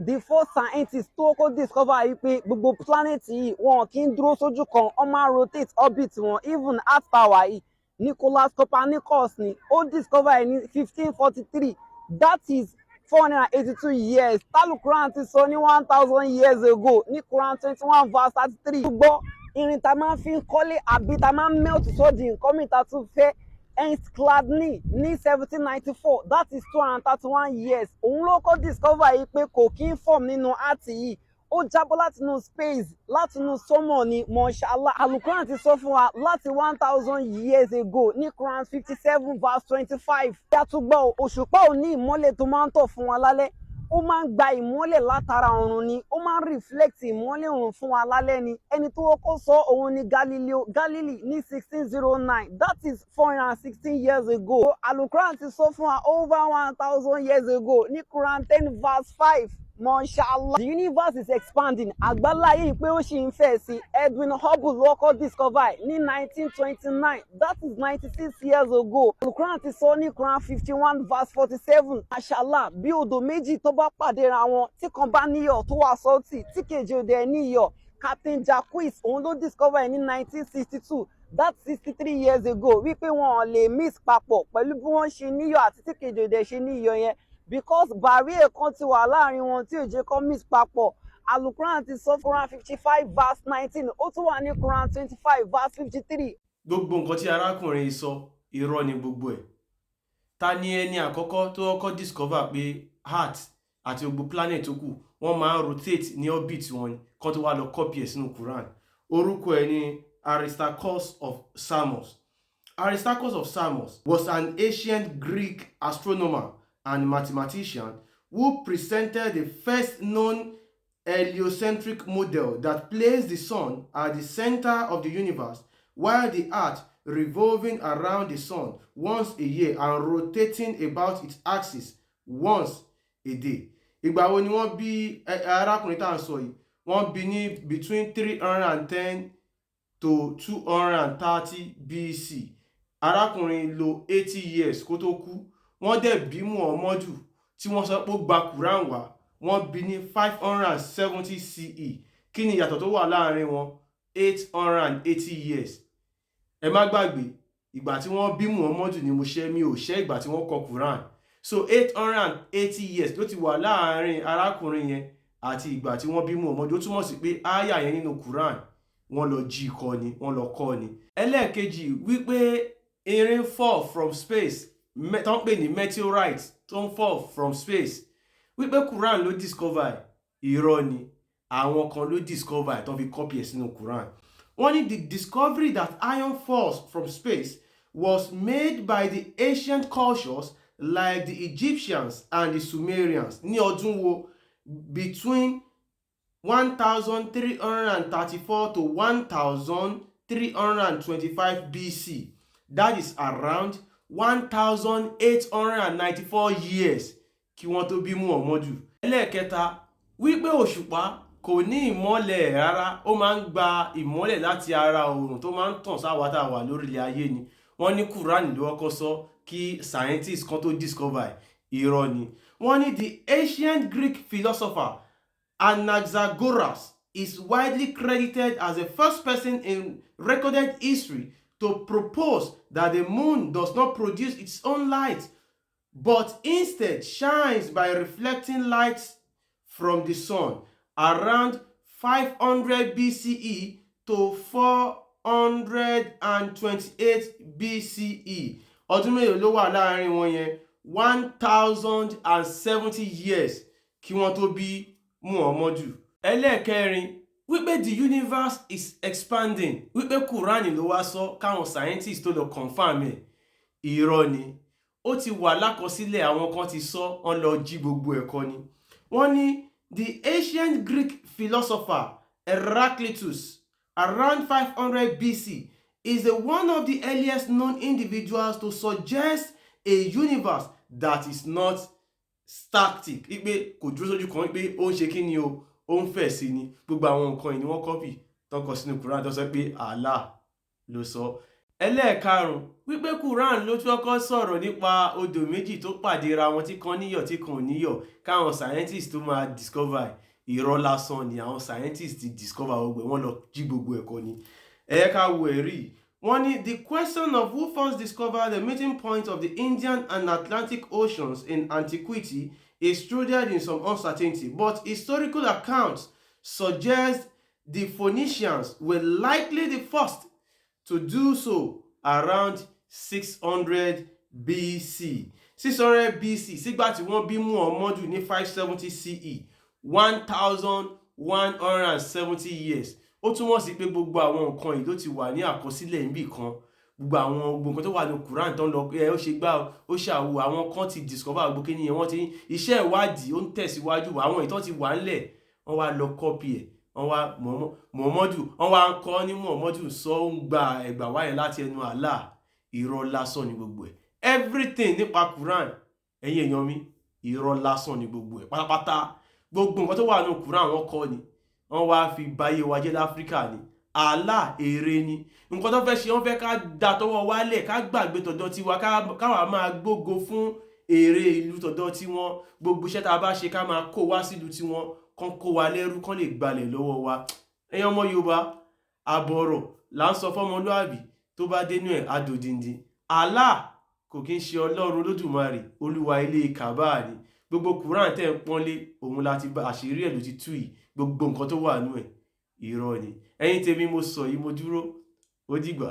the first scientist tó kọ́ discover yìí pé gbogbo planet yìí wọn kì í dúró sójú kan wọ́n máa rotate orbit wọn even earth power yìí Nicholas Copernicus ni ó discover ẹ̀ ní 1543 that is 482 years talukuran ti sọ ní 1000 years ago ní Quran 21 verse 33 gbọ́ irin ta máa fi ń kọ́lé àbí ta máa ń melt sódì nǹkan mìíràn tún fẹ́ Ernst Chladni ní 1794 that is 231 years òun ló kọ́ discover yìí pé kò kí ń form nínú earth yìí ó jábọ́ látinú space látinú sọ́mọ̀ ni mọ̀ṣálá alukuran ti sọ fún wa láti 1000 years ago ní Quran 57 verse 25 yàtúgbọ́ òṣùpá ò ní ìmọ́lẹ̀ tó máa ń tọ̀ fún wa lálẹ́ ó máa ń gba ìmọ́lẹ̀ látara ọ̀run ni ó máa ń reflect ìmọ́lẹ̀ ọ̀run fún wa lálẹ́ ni ẹni tó kọ́kọ́ sọ òun ni Galileo Galilei ní 1609 that is 416 years ago alukuran ti sọ fún wa over 1000 years ago ní Quran 10 verse 5 Mashallah. The universe is expanding. Àgbáláyé pé ó ṣì ń fẹ̀ sí. Edwin Hubble ló kọ́ discover ní 1929. That is 96 years ago. Al-Quran ti sọ ní Quran 51 verse 47. Mashallah bí odò méjì tó bá pàdé ra wọn tí kan bá níyọ̀ tó wà salty tí kejì òde níyọ̀. Captain Jacques òun ló discover ní 1962. That's 63 years ago. Wípé wọn ò lè mix papọ̀ pẹ̀lú bí wọ́n ṣe níyọ̀ àti tí kejì òde ṣe níyọ̀ yẹn. Because barrier kan ti wà láàrin wọn tí ò jẹ́ kó mix papọ̀ alukuran ti sọ Quran 55 verse 19 ó tún wà ní Quran 25 verse 53. Gbogbo nǹkan tí arákùnrin sọ irọ́ ni gbogbo ẹ̀. Ta ni ẹni àkọ́kọ́ tó kọ́kọ́ discover pé Earth àti gbogbo planet tó kù wọ́n máa ń rotate ní orbit wọn kan tó wá lọ copy ẹ̀ sínú Quran? Orúkọ ẹ̀ ni Aristarchus of Samos. Aristarchus of Samos was an ancient Greek astronomer and mathematician who presented the first known heliocentric model that placed the sun at the center of the universe while the earth revolving around the sun once a year and rotating about its axis once a day. Ìgbà wo ni wọ́n bí arákùnrin tá à ń sọ yìí? Wọ́n bí ní between 310 to 230 BC. Arákùnrin lò 80 years kó tó kú. Wọ́n dẹ̀ bí Muhammadu tí wọ́n sọ pé ó gba Quran wá wọ́n bí ní 570 CE. Kí ni ìyàtọ̀ tó wà láàrin wọn? 880 years. Ẹ má gbàgbé ìgbà tí wọ́n bí Muhammadu ni mi ò ṣe ìgbà tí wọ́n kọ Quran. So 880 years ló ti wà láàrin arákùnrin yẹn àti ìgbà tí wọ́n bí Muhammadu. Ó túmọ̀ sí pé áyà yẹn nínú Quran wọ́n lọ jí kọ́ ni wọ́n lọ kọ́ ni. Ẹlẹ́ẹ̀kejì wípé irin fall from space tó ń pè ní meteorite tó ń fall from space wípé Quran ló discover irọ́ ni àwọn kan ló discover tó fi copy ẹ̀ sínú Quran. Wọ́n ní the discovery that iron falls from space was made by the ancient cultures like the Egyptians and the Sumerians ní ọdún wo between 1334 to 1325 BC. That is around 1894 years kí wọ́n tó bí Muhammadu. Ẹlẹ́ẹ̀kẹta wípé òṣùpá kò ní ìmọ́lẹ̀ rárá ó máa ń gba ìmọ́lẹ̀ láti ara oòrùn tó máa ń tàn sáwá tá a wà lórílẹ̀ ayé ni. Wọ́n ní Quran ló kọ́kọ́ sọ kí scientists kan tó discover irọ́ ni. Wọ́n ní the ancient Greek philosopher Anaxagoras is widely credited as the first person in recorded history to propose that the moon does not produce its own light, but instead shines by reflecting light from the sun around 500 BCE to 428 BCE. Ọdún mélòó ló wà láàrin wọn yẹn? 1070 years kí wọ́n tó bí Muhammadu. Ẹlẹ́ẹ̀kẹrin wípé the universe is expanding wípé Quran ló wá sọ káwọn scientists tó lọ confirm ẹ̀ irọ́ ni. Ó ti wà lákọsílẹ̀ àwọn kan ti sọ wọ́n lọ jí gbogbo ẹ̀kọ́ ni. Wọ́n ní the ancient Greek philosopher Heraclitus around 500 BC is one of the earliest known individuals to suggest a universe that is not static. Wípé kò dúró sójú kan wípé ó ń ṣe kí ni o ó ń fẹ̀ sí ni. Gbogbo àwọn nǹkan yìí ni wọ́n copy tó kọ sínú Quran tó sọ pé Allah ló sọ. Ẹlẹ́ẹ̀karùn-ún wípé Quran ló tún kọ́kọ́ sọ̀rọ̀ nípa odò méjì tó pàdé ra wọn tí kan níyọ̀ tí kan ò níyọ̀ káwọn scientists tó máa discover irọ́ lásán ni àwọn scientists ti discover gbogbo ẹ̀ wọ́n lọ jí gbogbo ẹ̀kọ́ ni. Ẹ ká wo ẹ̀rí wọ́n ní the question of who first discovered the meeting point of the Indian and Atlantic Oceans in antiquity is shrouded in some uncertainty, but historical accounts suggest the Phoenicians were likely the first to do so around 600 BC. 600 BC sígbà tí wọ́n bí Muhammadu ní 570 CE 1170 years. Ó túmọ̀ sí pé gbogbo àwọn nǹkan yìí ló ti wà ní àkọsílẹ̀ níbì kan. Gbogbo nǹkan tó wà ní Quran tó ń lọ ó ṣe gbá ó ṣàwò àwọn kan ti discover gbogbo kíni yẹn wọ́n ti iṣẹ́ ìwádìí ó ń tẹ̀síwájú àwọn ìtàn ti wà ńlẹ̀ wọ́n wá lọ copy ẹ̀ wọ́n wá Muhammadu wọ́n wá ń kọ́ ní Muhammadu sọ ń gba ẹ̀gbà wáyé láti ẹnu Allah. Irọ́ lásán ni gbogbo ẹ̀. Everything nípa Quran ẹ̀yin èèyàn mi irọ́ lásán ni gbogbo ẹ̀ pátápátá. Gbogbo nǹkan tó wà ní Quran wọ́n kọ́ ni wọ́n wá fi báyé wa jẹ́ láfíríkà ni. Allah èrè ni nǹkan tó fẹ́ ṣe wọ́n fẹ́ ká da tọwọ́ wálẹ̀ ká gbàgbé tọ̀dọ̀ tiwa káwa máa gbógo fún èrè ìlú tọ̀dọ̀ tiwọn. Gbogbo iṣẹ́ tá a bá ṣe ká máa kó wá sílùú tiwọn kán kó wa lẹ́rú kán lè gbalẹ̀ lọ́wọ́ wa. Ẹ̀yin ọmọ Yorùbá àbọ̀rọ̀ là ń sọ fọ́mọlúàbí tó bá dénú ẹ̀ adòdìndín. Allah kò kí ń ṣe Ọlọ́run Olódùmarè olúwa ilé Kàbá ni. Gbogbo Quran tẹ́ ń pọ́nlé òun láti bá àṣírí ẹ̀ ló ti tú yìí gbogbo nǹkan tó wà nú ẹ̀ irọ́ ni. Ẹ̀yin tèmi mo sọ yìí mo dúró ó dìgbà.